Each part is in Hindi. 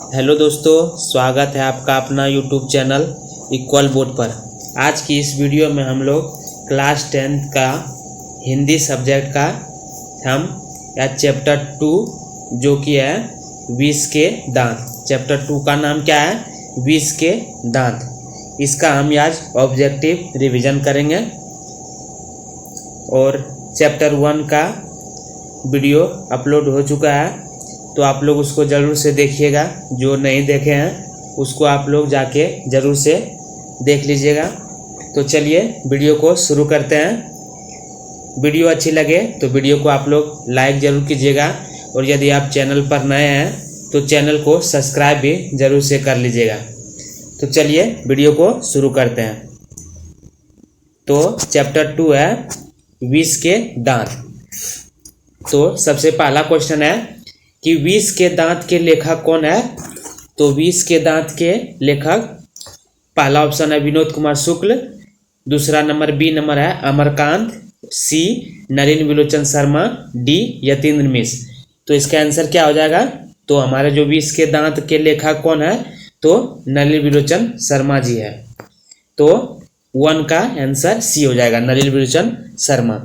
हेलो दोस्तों, स्वागत है आपका अपना यूट्यूब चैनल इक्वल बोर्ड पर। आज की इस वीडियो में हम लोग क्लास 10th का हिंदी सब्जेक्ट का हम या चैप्टर 2 जो कि है विष के दांत। चैप्टर 2 का नाम क्या है? विष के दांत। इसका हम आज ऑब्जेक्टिव रिवीजन करेंगे और चैप्टर 1 का वीडियो अपलोड हो चुका है, तो आप लोग उसको ज़रूर से देखिएगा। जो नहीं देखे हैं उसको आप लोग जाके ज़रूर से देख लीजिएगा। तो चलिए वीडियो को शुरू करते हैं। वीडियो अच्छी लगे तो वीडियो को आप लोग लाइक ज़रूर कीजिएगा और यदि आप चैनल पर नए हैं तो चैनल को सब्सक्राइब भी ज़रूर से कर लीजिएगा। तो चलिए वीडियो को शुरू करते हैं। तो चैप्टर 2 है विष के दांत। तो सबसे पहला क्वेश्चन है कि विष के दांत के लेखक कौन है? तो विष के दांत के लेखक पहला ऑप्शन है विनोद कुमार शुक्ल, दूसरा नंबर बी नंबर है अमरकांत, सी नलिन विलोचन शर्मा, डी यतीन्द्र मिश्र। तो इसका आंसर क्या हो जाएगा? तो हमारे जो विष के दांत के लेखक कौन है? तो नलिन विलोचन शर्मा जी है। तो 1 का आंसर सी हो जाएगा, नलिन विलोचन शर्मा।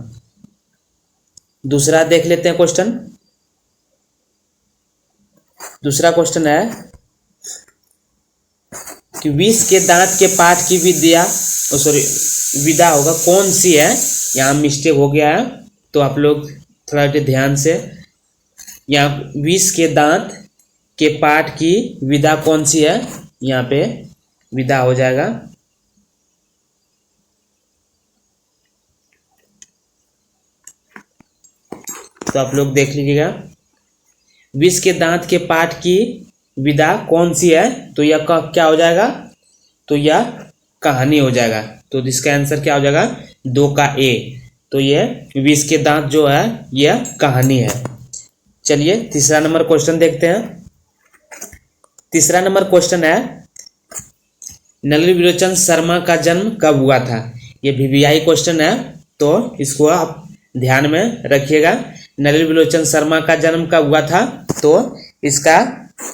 दूसरा देख लेते हैं क्वेश्चन। दूसरा क्वेश्चन है कि विष के दांत के पाठ की विधा होगा कौन सी है? यहाँ मिस्टेक हो गया है, तो आप लोग थोड़ा ध्यान से, यहाँ विष के दांत के पाठ की विधा कौन सी है? यहाँ पे विधा हो जाएगा तो आप लोग देख लीजिएगा। विष के दांत के पाठ की विधा कौन सी है? तो यह क्या हो जाएगा? तो यह कहानी हो जाएगा। तो इसका आंसर क्या हो जाएगा? 2 का ए। तो यह विष के दांत जो है यह कहानी है। चलिए तीसरा नंबर क्वेश्चन देखते हैं। तीसरा नंबर क्वेश्चन है नलिन विलोचन शर्मा का जन्म कब हुआ था? ये वीवीआई क्वेश्चन है, तो इसको आप ध्यान में रखिएगा। नलिन विलोचन शर्मा का जन्म कब हुआ था? तो इसका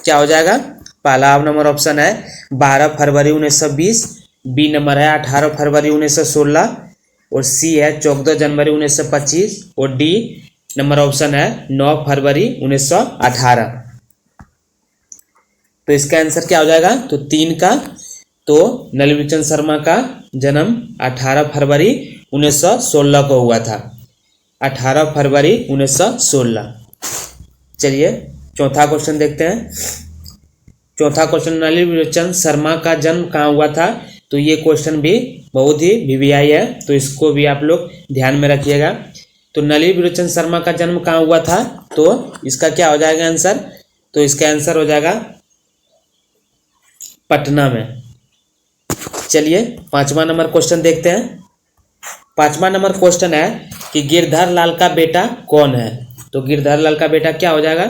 क्या हो जाएगा? पहला नंबर ऑप्शन है 12 फरवरी 1920, बी नंबर है 18 फरवरी 1916 और सी है 14 जनवरी 1925 और डी नंबर ऑप्शन है 9 फरवरी 1918। तो इसका आंसर क्या हो जाएगा? तो 3 का। तो नलिन विलोचन शर्मा का जन्म 18 फरवरी 1916 को हुआ था। 18 फरवरी 1916। चलिए चौथा क्वेश्चन देखते हैं। चौथा क्वेश्चन नलिन विलोचन शर्मा का जन्म कहाँ हुआ था? तो ये क्वेश्चन भी बहुत ही वीवीआई है, तो इसको भी आप लोग ध्यान में रखिएगा। तो नलिन विलोचन शर्मा का जन्म कहाँ हुआ था? तो इसका क्या हो जाएगा आंसर? तो इसका आंसर हो जाएगा पटना में। चलिए 5वां नंबर क्वेश्चन देखते हैं। 5वां नंबर क्वेश्चन है कि गिरधर लाल का बेटा कौन है? तो गिरधर लाल का बेटा क्या हो जाएगा?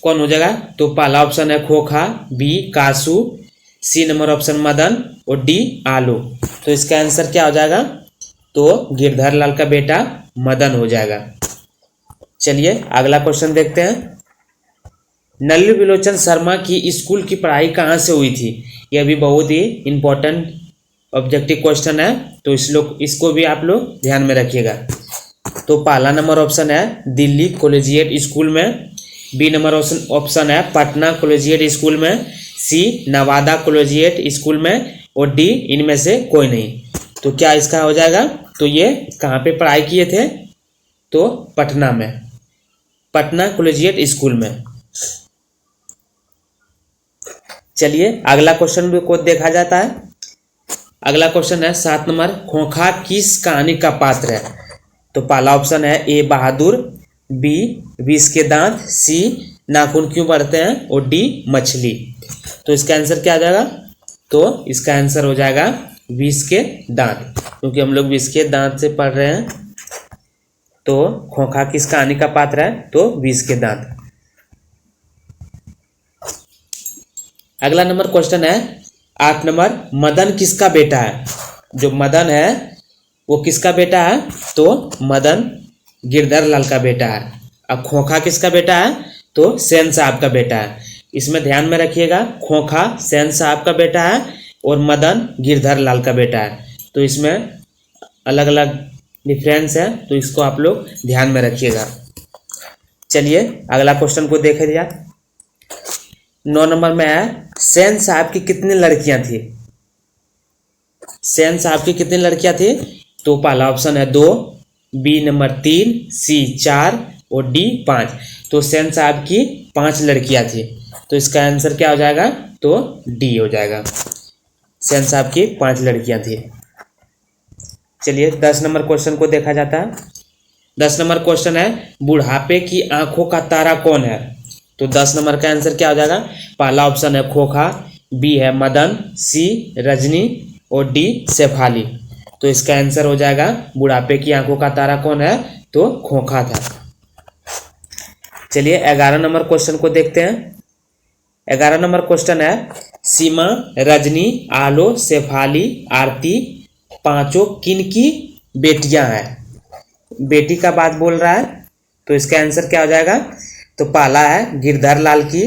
कौन हो जाएगा? तो पहला ऑप्शन है खोखा, बी कासू, सी नंबर ऑप्शन मदन और डी आलू। तो इसका आंसर क्या हो जाएगा? तो गिरधर लाल का बेटा मदन हो जाएगा। चलिए अगला क्वेश्चन देखते हैं। नलिन विलोचन शर्मा की स्कूल की पढ़ाई कहाँ से हुई थी? यह भी बहुत ही इंपॉर्टेंट ऑब्जेक्टिव क्वेश्चन है, तो इसको भी आप लोग ध्यान में रखिएगा। तो पहला नंबर ऑप्शन है दिल्ली कॉलेजिएट स्कूल में, बी नंबर ऑप्शन है पटना कॉलेजिएट स्कूल में, सी नवादा कॉलेजिएट स्कूल में और डी इनमें से कोई नहीं। तो क्या इसका हो जाएगा? तो ये कहाँ पे पढ़ाई किए थे? तो पटना में, पटना कॉलेजिएट स्कूल में। चलिए अगला क्वेश्चन को देखा जाता है। अगला क्वेश्चन है 7 नंबर, खोखा किस कहानी का पात्र है? तो पहला ऑप्शन है ए बहादुर, बी विष के दांत, सी नाखून क्यों बढ़ते हैं और डी मछली। तो इसका आंसर क्या आ जाएगा? तो इसका आंसर हो जाएगा विष के दांत, क्योंकि हम लोग विष के दांत से पढ़ रहे हैं। तो खोखा किस कहानी का पात्र है? तो विष के दांत। अगला नंबर क्वेश्चन है 8 नंबर, मदन किसका बेटा है? जो मदन है वो किसका बेटा है? तो मदन गिरधर लाल का बेटा है। अब खोखा किसका बेटा है? तो सेन साहब का बेटा है। इसमें ध्यान में रखिएगा, खोखा सेन साहब का बेटा है और मदन गिरधर लाल का बेटा है, तो इसमें अलग अलग डिफरेंस है, तो इसको आप लोग ध्यान में रखिएगा। चलिए अगला क्वेश्चन को देख लिया। 9 नंबर में है, सेन साहब की कितनी लड़कियां थी? सेन साहब की कितनी लड़कियां थी? तो पहला ऑप्शन है 2, बी नंबर 3, सी 4 और डी 5। तो सेन साहब की 5 लड़कियां थी, तो इसका आंसर क्या हो जाएगा? तो डी हो जाएगा। सेन साहब की 5 लड़कियां थी। चलिए 10 नंबर क्वेश्चन को देखा जाता है। 10 नंबर क्वेश्चन है, बुढ़ापे की आंखों का तारा कौन है? तो 10 नंबर का आंसर क्या हो जाएगा? पहला ऑप्शन है खोखा, बी है मदन, सी रजनी और डी शेफाली। तो इसका आंसर हो जाएगा, बुढ़ापे की आंखों का तारा कौन है? तो खोखा था। चलिए 11 नंबर क्वेश्चन को देखते हैं। 11 नंबर क्वेश्चन है, सीमा, रजनी, आलो, शेफाली, आरती पांचों किनकी बेटियां हैं? बेटी का बात बोल रहा है, तो इसका आंसर क्या हो जाएगा? तो पहला है गिरधर लाल की,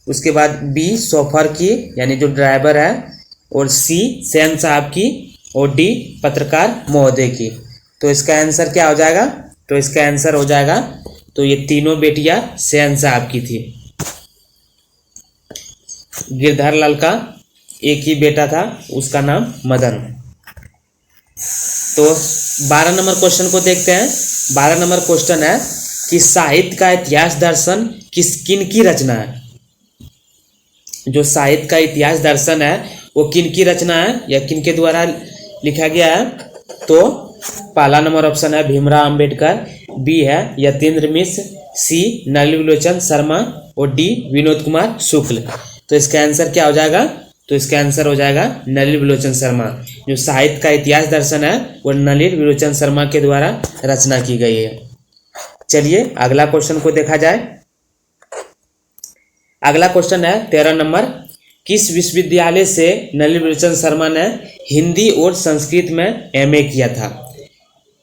उसके बाद बी शोफर की यानी जो ड्राइवर है, और सी सेन साहब की और डी पत्रकार महोदय की। तो इसका आंसर क्या हो जाएगा? तो इसका आंसर हो जाएगा, तो ये तीनों बेटियां सेन साहब की थी। गिरधर लाल का एक ही बेटा था, उसका नाम मदन। तो 12 नंबर क्वेश्चन को देखते हैं। 12 नंबर क्वेश्चन है कि साहित्य का इतिहास दर्शन किन की रचना है? जो साहित्य का इतिहास दर्शन है वो किन की रचना है या किन के द्वारा लिखा गया है? तो पहला नंबर ऑप्शन है भीमराव अंबेडकर, बी है यतीन्द्र मिश्र, सी नलिनी शर्मा और डी विनोद कुमार शुक्ल। तो इसका आंसर क्या हो जाएगा? तो इसका आंसर हो जाएगा नलिनी शर्मा। जो साहित्य का इतिहास दर्शन है वो नलिनी शर्मा के द्वारा रचना की गई है। चलिए अगला क्वेश्चन को देखा जाए। अगला क्वेश्चन है 13 नंबर, किस विश्वविद्यालय से नलिनी शर्मा ने हिंदी और संस्कृत में एमए किया था?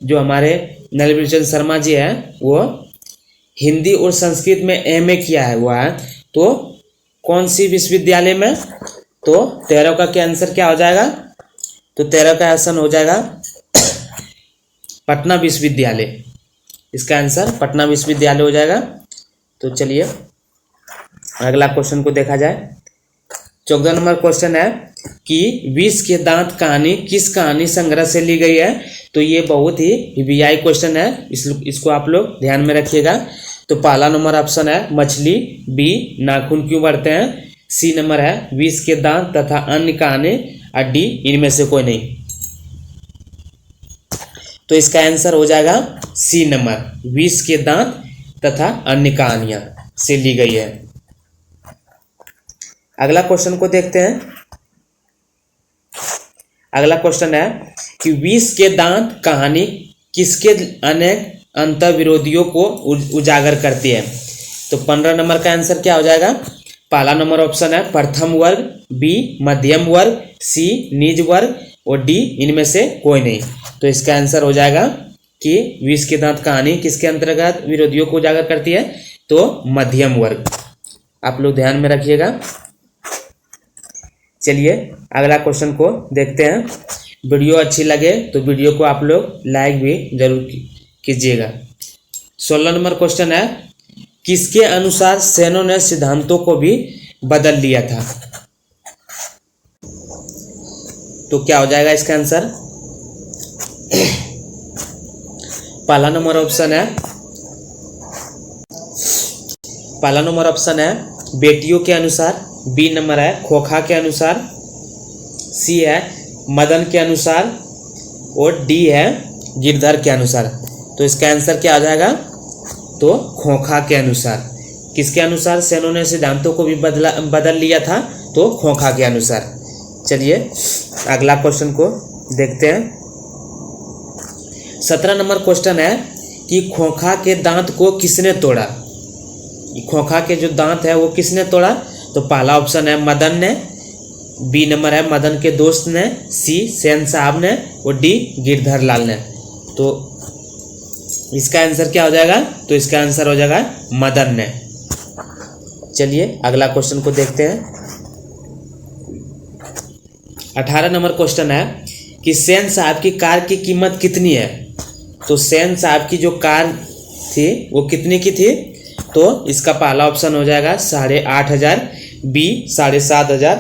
जो हमारे नलिनी शर्मा जी हैं वो हिंदी और संस्कृत में एमए किया है वो है, तो कौन सी विश्वविद्यालय में? तो 13 का क्या आंसर क्या हो जाएगा? तो 13 का आंसर हो जाएगा पटना विश्वविद्यालय। इसका आंसर पटना विश्वविद्यालय हो जाएगा। तो चलिए अगला क्वेश्चन को देखा जाए। 14 नंबर क्वेश्चन है कि विष के दांत कहानी किस कहानी संग्रह से ली गई है? तो ये बहुत ही वीआई क्वेश्चन है, इसको आप लोग ध्यान में रखिएगा। तो पहला नंबर ऑप्शन है मछली, बी नाखून क्यों बढ़ते हैं, सी नंबर है विष के दांत तथा अन्य कहानी और डी इनमें से कोई नहीं। तो इसका आंसर हो जाएगा सी नंबर, विष के दांत तथा अन्य कहानियां से ली गई है। अगला क्वेश्चन को देखते हैं। अगला क्वेश्चन है कि विष के दांत कहानी किसके अनेक अंतर्विरोधियों को उजागर करती है? तो 15 नंबर का आंसर क्या हो जाएगा? पहला नंबर ऑप्शन है प्रथम वर्ग, बी मध्यम वर्ग, सी निज वर्ग और डी इनमें से कोई नहीं। तो इसका आंसर हो जाएगा कि विष के दांत कहानी किसके अंतर्गत विरोधियों को उजागर करती है? तो मध्यम वर्ग। आप लोग ध्यान में रखिएगा। चलिए अगला क्वेश्चन को देखते हैं। वीडियो अच्छी लगे तो वीडियो को आप लोग लाइक भी जरूर कीजिएगा। 16 नंबर क्वेश्चन है, किसके अनुसार सेनों ने सिद्धांतों को भी बदल लिया था? तो क्या हो जाएगा इसका आंसर? पहला नंबर ऑप्शन है बेटियों के अनुसार, बी नंबर है खोखा के अनुसार, सी है मदन के अनुसार और डी है गिरधर के अनुसार। तो इसका आंसर क्या आ जाएगा? तो खोखा के अनुसार। किसके अनुसार सेनों ने सिद्धांतों को भी बदल लिया था? तो खोखा के अनुसार। चलिए अगला क्वेश्चन को देखते हैं। 17 नंबर क्वेश्चन है कि खोखा के दांत को किसने तोड़ा? खोखा के जो दांत है वो किसने तोड़ा? तो पहला ऑप्शन है मदन ने, बी नंबर है मदन के दोस्त ने, सी सेन साहब ने और डी गिरधर लाल ने। तो इसका आंसर क्या हो जाएगा? तो इसका आंसर हो जाएगा मदन ने। चलिए अगला क्वेश्चन को देखते हैं। 18 नंबर क्वेश्चन है कि सेन साहब की कार की कीमत कितनी है। तो सेन साहब की जो कार थी वो कितने की थी, तो इसका पहला ऑप्शन हो जाएगा 8,500, बी 7,500,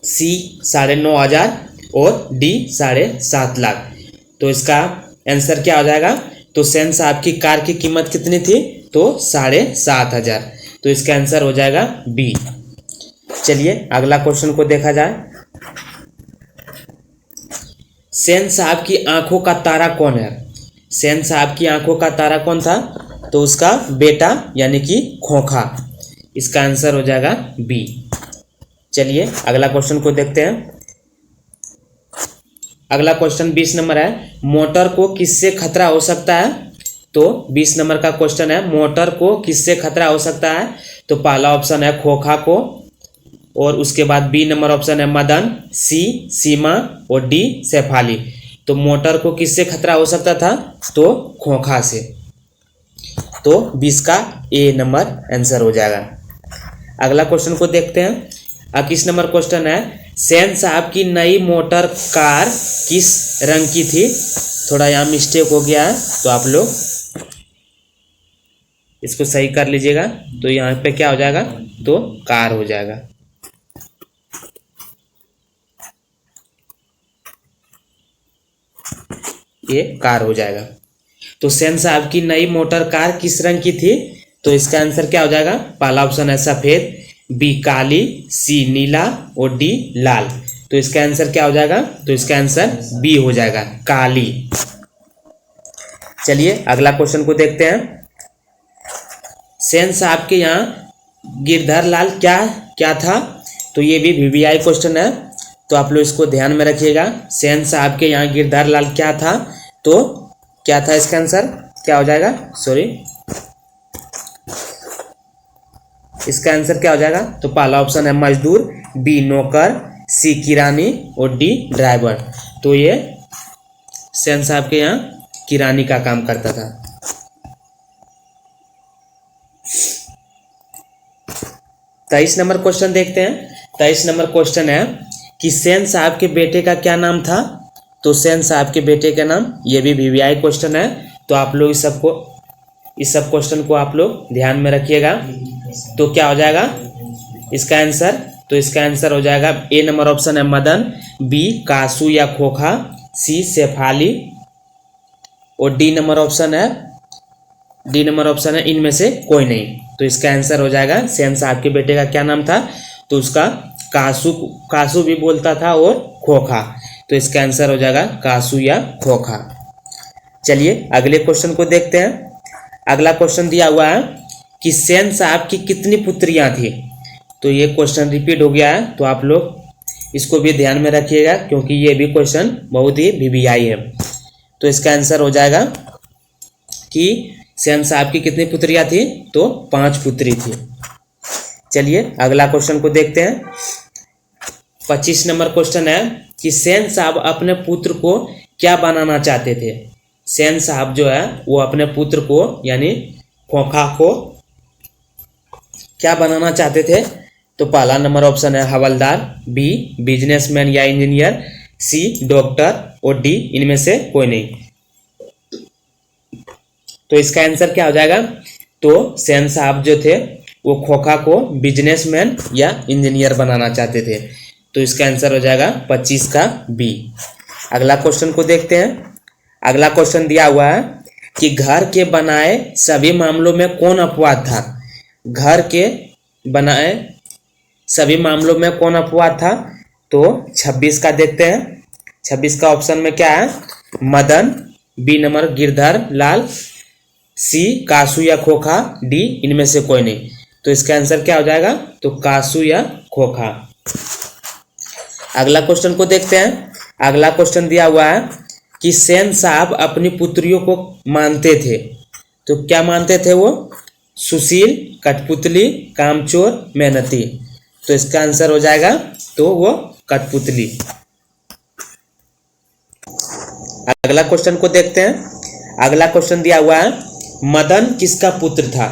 सी 9,500 और डी 7.5 लाख। तो इसका आंसर क्या हो जाएगा, तो सेन साहब की कार की कीमत कितनी थी, तो 7,500। तो इसका आंसर हो जाएगा बी। चलिए अगला क्वेश्चन को देखा जाए। सेन साहब की आंखों का तारा कौन है। सेन साहब की आंखों का तारा कौन था, तो उसका बेटा यानी कि खोखा। इसका आंसर हो जाएगा बी। चलिए अगला क्वेश्चन को देखते हैं। अगला क्वेश्चन 20 नंबर है, मोटर को किससे खतरा हो सकता है। तो 20 नंबर का क्वेश्चन है, मोटर को किससे खतरा हो सकता है। तो पहला ऑप्शन है खोखा को, और उसके बाद बी नंबर ऑप्शन है मदन, सी सीमा और डी शेफाली। तो मोटर को किससे खतरा हो सकता था, तो खोखा से। तो 20 का ए नंबर आंसर हो जाएगा। अगला क्वेश्चन को देखते हैं। 21 नंबर क्वेश्चन है, सेन साहब की नई मोटर कार किस रंग की थी। थोड़ा यहाँ मिस्टेक हो गया है, तो आप लोग इसको सही कर लीजिएगा। तो यहाँ पे क्या हो जाएगा, तो कार हो जाएगा। ये कार हो जाएगा। तो सेन साहब की नई मोटर कार किस रंग की थी, तो इसका आंसर क्या हो जाएगा। पहला ऑप्शन है सफेद, बी काली, सी नीला और डी लाल। तो इसका आंसर क्या हो जाएगा, तो इसका आंसर बी हो जाएगा, काली। चलिए अगला क्वेश्चन को देखते हैं। सेन साहब के यहाँ गिरधर लाल क्या क्या था। तो ये भी वीवीआई क्वेश्चन है, तो आप लोग इसको ध्यान में रखिएगा। सेन साहब के यहाँ गिरधर लाल क्या था, तो क्या था इसका आंसर क्या हो जाएगा, सॉरी इसका आंसर क्या हो जाएगा। तो पहला ऑप्शन है मजदूर, बी नौकर, सी किरानी और डी ड्राइवर। तो ये सेन साहब के यहाँ किरानी का काम करता था। तेईस नंबर क्वेश्चन देखते हैं। 23 नंबर क्वेश्चन है कि सेन साहब के बेटे का क्या नाम था। तो सेन साहब के बेटे का नाम, ये भी वीवीआई क्वेश्चन है, तो आप लोग इस सब क्वेश्चन को आप लोग ध्यान में रखिएगा। तो क्या हो जाएगा इसका आंसर, तो इसका आंसर हो जाएगा ए नंबर ऑप्शन है मदन, बी कासू या खोखा, सी शेफाली और डी नंबर ऑप्शन है इनमें से कोई नहीं। तो इसका आंसर हो जाएगा सेन साहब के बेटे का क्या नाम था, तो उसका कासू भी बोलता था और खोखा। तो इसका आंसर हो जाएगा कासू या खोखा। चलिए अगले क्वेश्चन को देखते हैं। अगला क्वेश्चन दिया हुआ है कि सेन साहब की कितनी पुत्रियां थी। तो ये क्वेश्चन रिपीट हो गया है, तो आप लोग इसको भी ध्यान में रखिएगा, क्योंकि ये भी क्वेश्चन बहुत ही वीवीआई है। तो इसका आंसर हो जाएगा कि सेन साहब की कितनी पुत्रियां थी, तो 5 पुत्री थी। चलिए अगला क्वेश्चन को देखते हैं। 25 नंबर क्वेश्चन है कि सेन साहब अपने पुत्र को क्या बनाना चाहते थे। सेन साहब जो है वो अपने पुत्र को यानी खोखा को क्या बनाना चाहते थे। तो पहला नंबर ऑप्शन है हवलदार, बी बिजनेसमैन या इंजीनियर, सी डॉक्टर और डी इनमें से कोई नहीं। तो इसका आंसर क्या हो जाएगा, तो सेन साहब जो थे वो खोखा को बिजनेसमैन या इंजीनियर बनाना चाहते थे। तो इसका आंसर हो जाएगा 25 का बी। अगला क्वेश्चन को देखते हैं। अगला क्वेश्चन दिया हुआ है कि घर के बनाए सभी मामलों में कौन अपवाद था। घर के बनाए सभी मामलों में कौन अपवाद था। तो 26 का देखते हैं। 26 का ऑप्शन में क्या है, मदन, बी नंबर गिरधर लाल, सी कासू या खोखा, डी इनमें से कोई नहीं। तो इसका आंसर क्या हो जाएगा, तो कासू या खोखा। अगला क्वेश्चन को देखते हैं। अगला क्वेश्चन दिया हुआ है कि सेन साहब अपनी पुत्रियों को मानते थे। तो क्या मानते थे वो, सुशील, कठपुतली, कामचोर, मेहनती। तो इसका आंसर हो जाएगा तो वो कठपुतली। अगला क्वेश्चन को देखते हैं। अगला क्वेश्चन दिया हुआ है मदन किसका पुत्र था।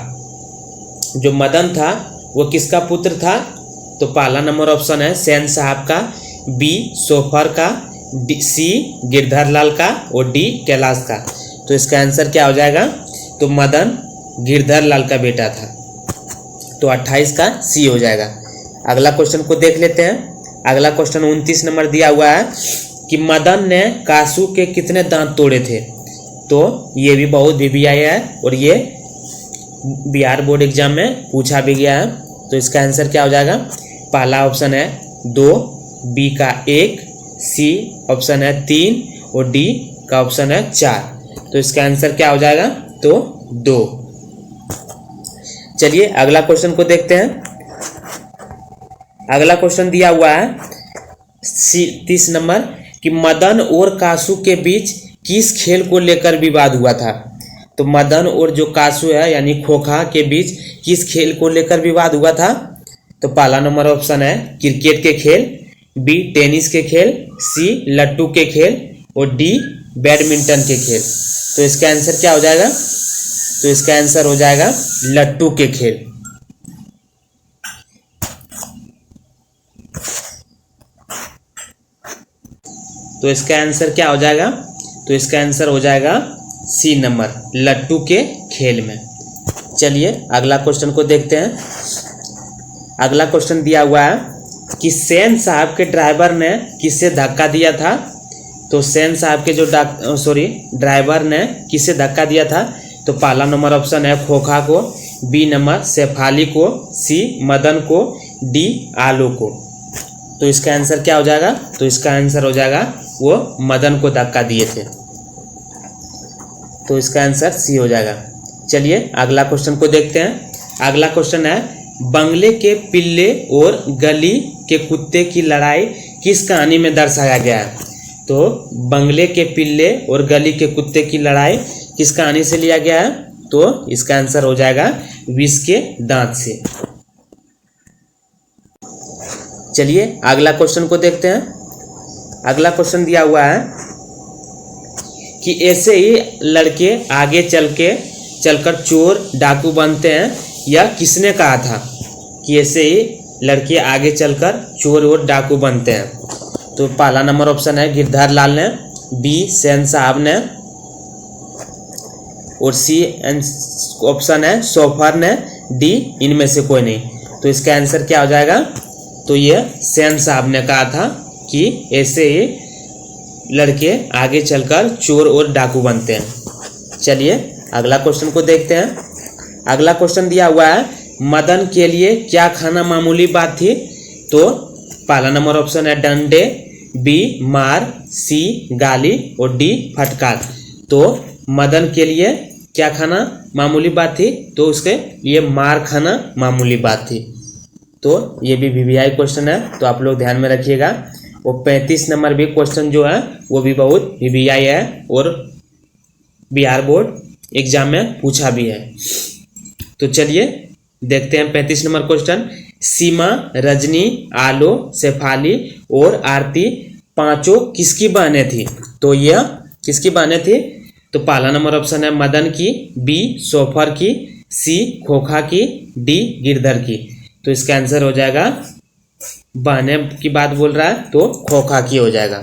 जो मदन था वो किसका पुत्र था? तो पहला नंबर ऑप्शन है सेन साहब का, बी सोफर का, सी गिरधर लाल का और डी कैलाश का। तो इसका आंसर क्या हो जाएगा? तो मदन गिरधर लाल का बेटा था, तो 28 का सी हो जाएगा। अगला क्वेश्चन को देख लेते हैं। अगला क्वेश्चन 29 नंबर दिया हुआ है कि मदन ने कासू के कितने दांत तोड़े थे? तो ये भी बहुत VVI है और ये बिहार बोर्ड एग्जाम में पूछा भी गया है। तो इसका आंसर क्या हो जाएगा? पहला ऑप्शन है 2, बी का 1, सी ऑप्शन है 3 और डी का ऑप्शन है 4। तो इसका आंसर क्या हो जाएगा? तो 2। चलिए अगला क्वेश्चन को देखते हैं। अगला क्वेश्चन दिया हुआ है 30 नंबर कि मदन और कासू के बीच किस खेल को लेकर विवाद हुआ था? तो मदन और जो कासू है यानी खोखा के बीच किस खेल को लेकर विवाद हुआ था? तो पहला नंबर ऑप्शन है क्रिकेट के खेल, बी टेनिस के खेल, सी लट्टू के खेल और डी बैडमिंटन के खेल। तो इसका आंसर क्या हो जाएगा? तो इसका आंसर हो जाएगा लट्टू के खेल। तो इसका आंसर क्या हो जाएगा? तो इसका आंसर हो जाएगा सी नंबर, लट्टू के खेल में। चलिए अगला क्वेश्चन को देखते हैं। अगला क्वेश्चन दिया हुआ है कि सेन साहब के ड्राइवर ने किससे धक्का दिया था? तो सेन साहब के जो ड्राइवर ने किससे धक्का दिया था? तो पहला नंबर ऑप्शन है खोखा को, बी नंबर शेफाली को, सी मदन को, डी आलू को। तो इसका आंसर क्या हो जाएगा? तो इसका आंसर हो जाएगा वो मदन को धक्का दिए थे, तो इसका आंसर सी हो जाएगा। चलिए अगला क्वेश्चन को देखते हैं। अगला क्वेश्चन है बंगले के पिल्ले और गली के कुत्ते की लड़ाई किस कहानी में दर्शाया गया है? तो बंगले के पिल्ले और गली के कुत्ते की लड़ाई किस कहानी से लिया गया है? तो इसका आंसर हो जाएगा विष के दांत से। चलिए अगला क्वेश्चन को देखते हैं। अगला क्वेश्चन दिया हुआ है कि ऐसे ही लड़के आगे चलकर चोर डाकू बनते हैं, यह किसने कहा था? कि ऐसे ही लड़के आगे चलकर चोर और डाकू बनते हैं। तो पहला नंबर ऑप्शन है गिरधर लाल ने, बी सेन साहब ने और सी ऑप्शन है सोफर ने, डी इनमें से कोई नहीं। तो इसका आंसर क्या हो जाएगा? तो ये सेन साहब ने कहा था कि ऐसे ही लड़के आगे चलकर चोर और डाकू बनते हैं। चलिए अगला क्वेश्चन को देखते हैं। अगला क्वेश्चन दिया हुआ है मदन के लिए क्या खाना मामूली बात थी? तो पहला नंबर ऑप्शन है डंडे, बी मार, सी गाली और डी फटकार। तो मदन के लिए क्या खाना मामूली बात थी? तो उसके लिए मार खाना मामूली बात थी। तो ये भी VVI क्वेश्चन है, तो आप लोग ध्यान में रखिएगा। वो 35 नंबर भी क्वेश्चन जो है वो भी बहुत VVI है और बिहार बोर्ड एग्जाम में पूछा भी है। तो चलिए देखते हैं 35 नंबर क्वेश्चन। सीमा, रजनी, आलो, शेफाली और आरती पांचों किसकी बहनें थी? तो यह किसकी बहनें थी? तो पहला नंबर ऑप्शन है मदन की, बी सोफर की, सी खोखा की, डी गिरधर की। तो इसका आंसर हो जाएगा, बहनें की बात बोल रहा है तो खोखा की हो जाएगा।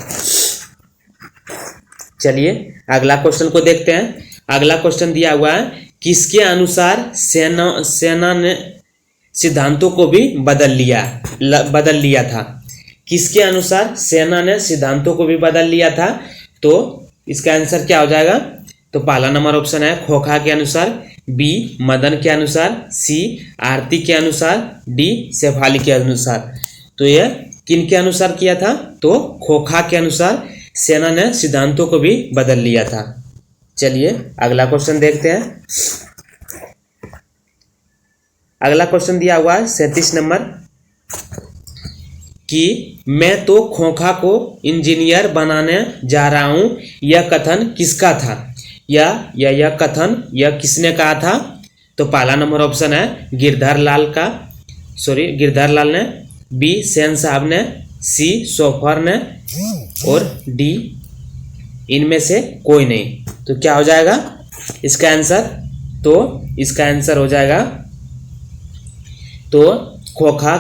चलिए अगला क्वेश्चन को देखते हैं। अगला क्वेश्चन दिया हुआ है किसके अनुसार सेना ने सिद्धांतों को भी बदल लिया था? किसके अनुसार सेना ने सिद्धांतों को भी बदल लिया था? तो इसका आंसर क्या हो जाएगा? तो पहला नंबर ऑप्शन है खोखा के अनुसार, बी मदन के अनुसार, सी आरती के अनुसार, डी शेफाली के अनुसार। तो यह किन के अनुसार किया था? तो खोखा के अनुसार सेना ने सिद्धांतों को भी बदल लिया था। चलिए अगला क्वेश्चन देखते हैं। अगला क्वेश्चन दिया हुआ है 37 नंबर कि मैं तो खोखा को इंजीनियर बनाने जा रहा हूं, यह कथन किसका था? यह कथन किसने कहा था? तो पहला नंबर ऑप्शन है गिरधर लाल ने, बी सेन साहब ने, सी सोफर ने और डी इनमें से कोई नहीं। तो क्या हो जाएगा इसका आंसर? तो इसका आंसर हो जाएगा तो खोखा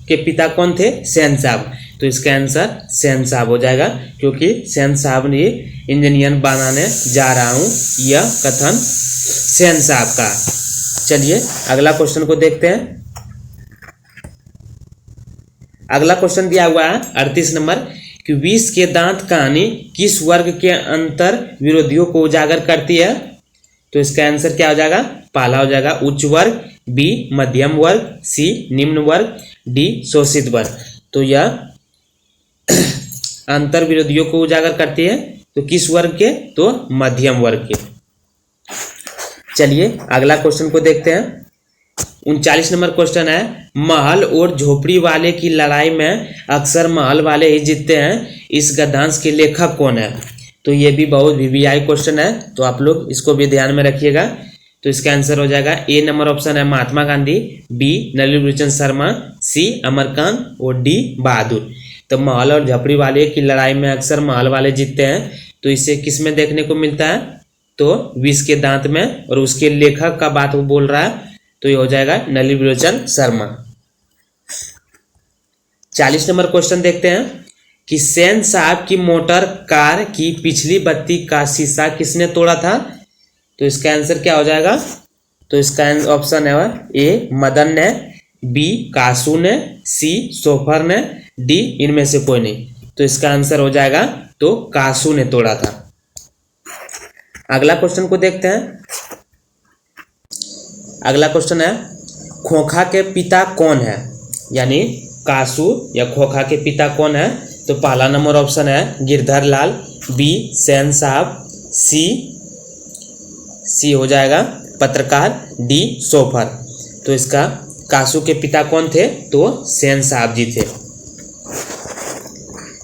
के पिता कौन थे? सेन साहब। तो इसका आंसर सेन साहब हो जाएगा, क्योंकि सेन साहब ने इंजीनियर बनाने जा रहा हूँ, यह कथन सेन साहब का। चलिए अगला क्वेश्चन को देखते हैं। अगला क्वेश्चन दिया हुआ है 38 नंबर कि विष के दांत कहानी किस वर्ग के अंतर विरोधियों को उजागर करती है? तो इसका आंसर क्या हो जाएगा? पहला हो जाएगा उच्च वर्ग, बी मध्यम वर्ग, सी निम्न वर्ग, डी शोषित वर्ग। तो यह अंतर विरोधियों को उजागर करती है, तो किस वर्ग के? तो मध्यम वर्ग के। चलिए अगला क्वेश्चन को देखते हैं। 39 नंबर क्वेश्चन है, महल और झोपड़ी वाले की लड़ाई में अक्सर महल वाले ही जीतते हैं, इस गद्यांश के लेखक कौन है? तो ये भी बहुत वीवीआई क्वेश्चन है, तो आप लोग इसको भी ध्यान में रखिएगा। तो इसका आंसर हो जाएगा ए नंबर ऑप्शन है महात्मा गांधी, बी नलिनी विलोचन शर्मा, सी अमरकांत और डी बहादुर। तो महल और झोपड़ी वाले की लड़ाई में अक्सर महल वाले जीतते हैं, तो इसे किस में देखने को मिलता है? तो विष के दांत में, और उसके लेखक का बात वो बोल रहा है, तो ये हो जाएगा नलिनी विलोचन शर्मा। 40 नंबर क्वेश्चन देखते हैं कि सेन साहब की मोटर कार की पिछली बत्ती का शीशा किसने तोड़ा था? तो इसका आंसर क्या हो जाएगा? तो इसका ऑप्शन है ए मदन ने, बी कासू ने, सी सोफर ने, डी इनमें से कोई नहीं। तो इसका आंसर हो जाएगा तो कासू ने तोड़ा था। अगला क्वेश्चन को देखते हैं। अगला क्वेश्चन है, खोखा के पिता कौन है? यानी कासू या खोखा के पिता कौन है? तो पहला नंबर ऑप्शन है गिरधर लाल, बी सेन साहब, सी हो जाएगा पत्रकार, डी सोफर। तो इसका कासू के पिता कौन थे? तो सेन साहब जी थे।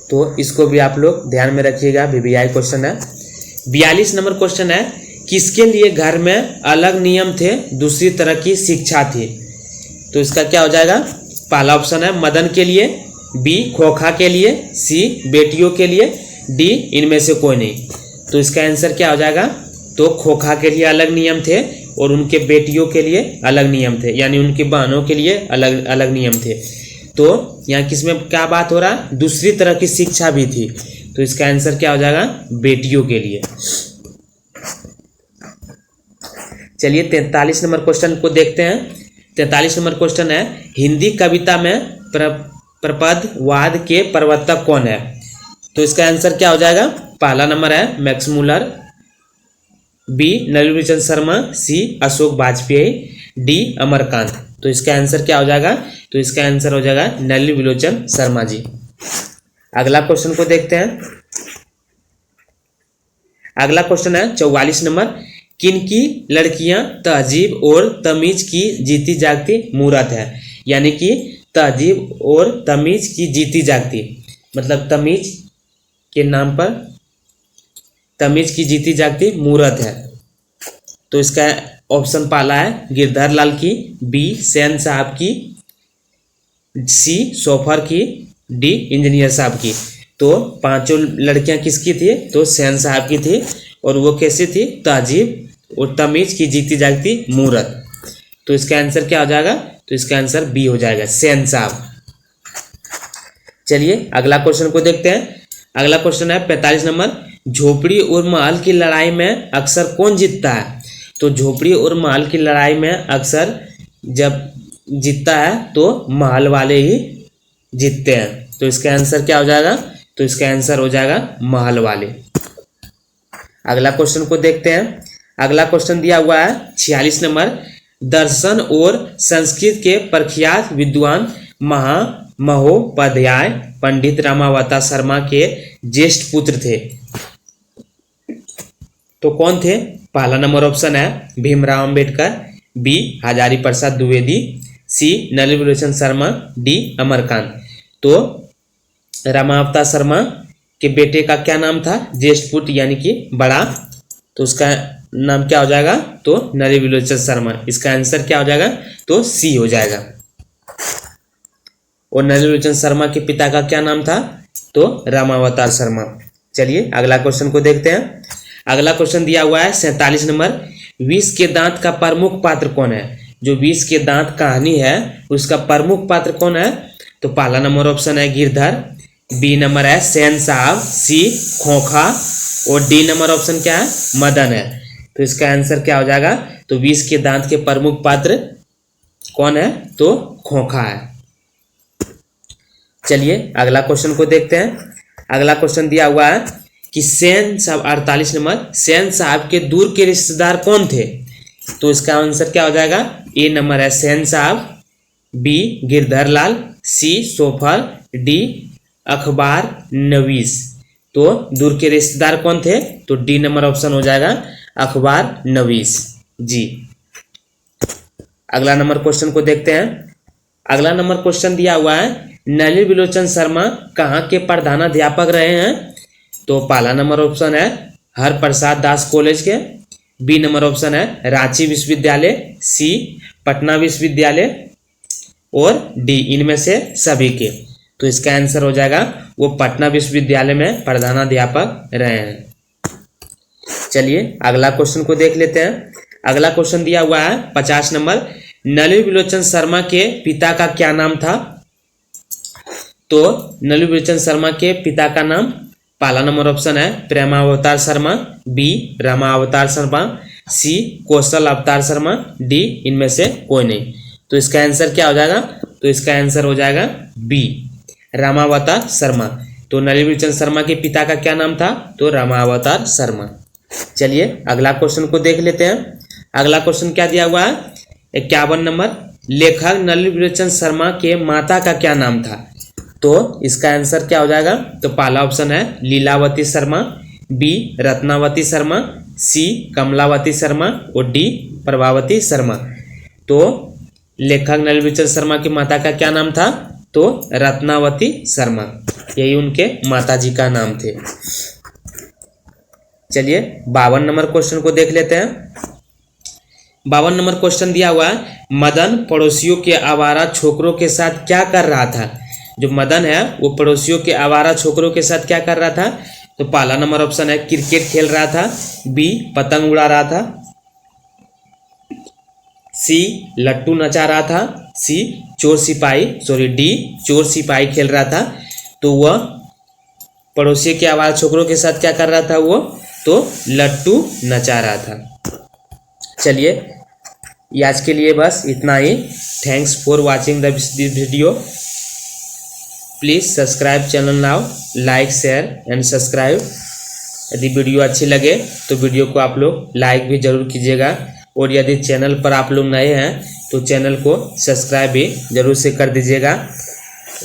तो इसको भी आप लोग ध्यान में रखिएगा, वीवीआई क्वेश्चन है। 42 नंबर क्वेश्चन है, किसके लिए घर में अलग नियम थे, दूसरी तरह की शिक्षा थी? तो इसका क्या हो जाएगा? पहला ऑप्शन है मदन के लिए, बी खोखा के लिए, सी बेटियों के लिए, डी इनमें से कोई नहीं। तो इसका आंसर क्या हो जाएगा? तो खोखा के लिए अलग नियम थे और उनके बेटियों के लिए अलग नियम थे, यानी उनकी बहनों के लिए अलग अलग नियम थे। तो यहाँ किसमें क्या बात हो रहा है? दूसरी तरह की शिक्षा भी थी। तो इसका आंसर क्या हो जाएगा? बेटियों के लिए। चलिए 43 नंबर क्वेश्चन को देखते हैं। 43 नंबर क्वेश्चन है, हिंदी कविता में प्रपदवाद के प्रवर्तक कौन है? तो इसका आंसर क्या हो जाएगा? पहला नंबर है Max Muller, B Nalini विलोचन Sharma, सी अशोक वाजपेयी, डी अमरकांत। तो इसका आंसर क्या हो जाएगा? तो इसका आंसर हो जाएगा नलिनी विलोचन शर्मा जी। अगला क्वेश्चन को देखते हैं। अगला क्वेश्चन है 44 नंबर, किनकी लड़कियां तहजीब और तमीज की जीती जागती मूरत है? यानी कि तहजीब और तमीज की जीती जागती, मतलब तमीज के नाम पर तमीज की जीती जागती मूरत है। तो इसका ऑप्शन पहला है गिरधर लाल की, बी सेन साहब की, सी सोफर की, डी इंजीनियर साहब की। तो पांचों लड़कियां किसकी थी? तो सेन साहब की थी, और वो कैसी थी? तहजीब और तमीज की जीती जागती मूरत। तो इसका आंसर क्या हो जाएगा? तो इसका आंसर बी हो जाएगा, सेन साहब। चलिए अगला क्वेश्चन को देखते हैं। अगला क्वेश्चन है 45 नंबर, झोपड़ी और महल की लड़ाई में अक्सर कौन जीतता है? तो झोपड़ी और महल की लड़ाई में अक्सर जब जीतता है तो महल वाले ही जीतते हैं। तो इसका आंसर क्या हो जाएगा? तो इसका आंसर हो जाएगा महल वाले। अगला क्वेश्चन को देखते हैं। अगला क्वेश्चन दिया हुआ है 46 नंबर, दर्शन और संस्कृत के प्रख्यात विद्वान महोपाध्याय पंडित रामावतार शर्मा के ज्येष्ठ पुत्र थे। तो कौन थे? पहला नंबर ऑप्शन है भीमराव अंबेडकर, बी हजारी प्रसाद द्विवेदी, सी नलिनी विलोचन शर्मा, डी अमरकांत। तो रामावतार शर्मा के बेटे का क्या नाम था? ज्येष्ठ पुत्र यानी कि बड़ा। तो उसका नाम क्या हो जाएगा? तो नलिनी विलोचन शर्मा। इसका आंसर क्या हो जाएगा? तो सी हो जाएगा। और नलिनी विलोचन शर्मा के पिता का क्या नाम था? तो रामावतार शर्मा। चलिए अगला क्वेश्चन को देखते हैं। अगला क्वेश्चन दिया हुआ है 47 नंबर, विष के दांत का प्रमुख पात्र कौन है? जो 20 के दांत कहानी है उसका प्रमुख पात्र कौन है? तो पहला नंबर ऑप्शन है गिरधर, बी नंबर है शहंशाह, सी खोखा और डी नंबर ऑप्शन क्या है? मदन है। तो इसका आंसर क्या हो जाएगा? तो 20 के दांत के प्रमुख पात्र कौन है? तो खोखा है। चलिए अगला क्वेश्चन को देखते हैं। अगला क्वेश्चन दिया हुआ है कि सेन साहब 48 नंबर, सेन साहब के दूर के रिश्तेदार कौन थे? तो इसका आंसर क्या हो जाएगा? ए नंबर है सेन साहब, बी गिरधर लाल, सी सोफर, डी अखबार नवीस। तो दूर के रिश्तेदार कौन थे? तो डी नंबर ऑप्शन हो जाएगा अखबार नवीस जी। अगला नंबर क्वेश्चन को देखते हैं। अगला नंबर क्वेश्चन दिया हुआ है नलिनी बिलोचन शर्मा कहाँ के प्रधानाध्यापक रहे हैं? तो पहला नंबर ऑप्शन है हर प्रसाद दास कॉलेज के, बी नंबर ऑप्शन है रांची विश्वविद्यालय, सी पटना विश्वविद्यालय और डी इनमें से सभी के। तो इसका आंसर हो जाएगा वो पटना विश्वविद्यालय में प्रधानाध्यापक रहे हैं। चलिए अगला क्वेश्चन को देख लेते हैं। अगला क्वेश्चन दिया हुआ है 50 नंबर, नलिनी बिलोचन शर्मा के पिता का क्या नाम था? तो नलिनी बिलोचन शर्मा के पिता का नाम पहला नंबर ऑप्शन है प्रेमावतार शर्मा, बी रमावतार शर्मा, सी कौशल अवतार शर्मा, डी इनमें से कोई नहीं। तो इसका आंसर क्या हो जाएगा? तो इसका आंसर हो जाएगा बी रामावतार शर्मा। तो नलिनी बिलोचन शर्मा के पिता का क्या नाम था? तो रामावतार शर्मा। चलिए अगला क्वेश्चन को देख लेते हैं। अगला क्वेश्चन क्या दिया हुआ है 51 नंबर, लेखक नलिनी बिलोचन शर्मा के माता का क्या नाम था? तो इसका आंसर क्या हो जाएगा? तो पहला ऑप्शन है लीलावती शर्मा, बी रत्नावती शर्मा, सी कमलावती शर्मा और डी प्रभावती शर्मा। तो लेखक नलिनी बिलोचन शर्मा की माता का क्या नाम था? तो रत्नावती शर्मा, यही उनके माताजी का नाम थे। चलिए 52 नंबर क्वेश्चन को देख लेते हैं। 52 नंबर क्वेश्चन दिया हुआ है मदन पड़ोसियों के आवारा छोकरों के साथ क्या कर रहा था? जो मदन है वो पड़ोसियों के आवारा छोकरों के साथ क्या कर रहा था? तो पहला नंबर ऑप्शन है क्रिकेट खेल रहा था, बी पतंग उड़ा रहा था, सी लट्टू नचा रहा था, सी डी चोर सिपाही खेल रहा था। तो वह पड़ोसी के आवारा छोकरों के साथ क्या कर रहा था? वो तो लट्टू नचा रहा था। चलिए आज के लिए बस इतना ही। Thanks for watching the video. Please subscribe channel now, like share and subscribe. यदि वीडियो अच्छी लगे तो वीडियो को आप लोग लाइक भी जरूर कीजिएगा और यदि चैनल पर आप लोग नए हैं तो चैनल को सब्सक्राइब भी जरूर से कर दीजिएगा।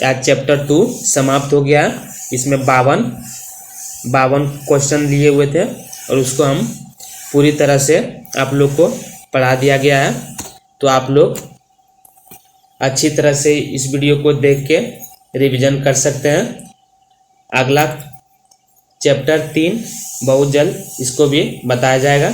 आज चैप्टर 2 समाप्त हो गया। इसमें 52 क्वेश्चन लिए हुए थे और उसको हम पूरी तरह से आप लोग को पढ़ा दिया गया है। तो आप लोग अच्छी तरह से इस वीडियो को देख के रिवीजन कर सकते हैं। अगला चैप्टर 3 बहुत जल्द इसको भी बताया जाएगा।